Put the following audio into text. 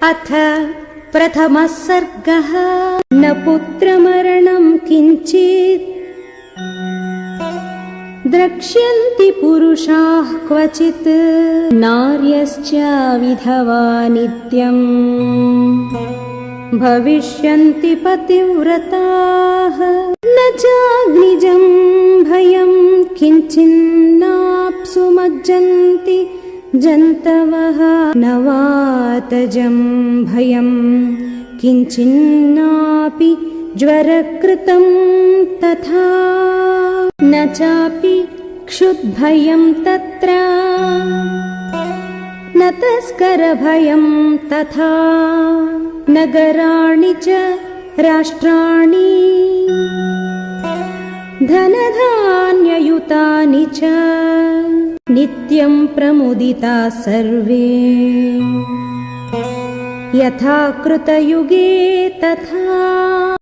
अथ प्रथमः सर्गः। न पुत्रमरणं किञ्चित् द्रक्ष्यन्ति पुरुषाः क्वचित्, नार्यश्च विधवा नित्यम् भविष्यन्ति पतिव्रताः। न चाग्निजं भयं किञ्चिन्नाप्सु मज्जन्ति जन्तवः, न वातजं भयं किञ्चिन्नापि ज्वरकृतं तथा। न चापि क्षुद्भयं तत्र, न तस्करभयं तथा। नगराणि च राष्ट्राणि धनधान्ययुतानि च, नित्यं प्रमुदिता सर्वे यथा कृतयुगे तथा।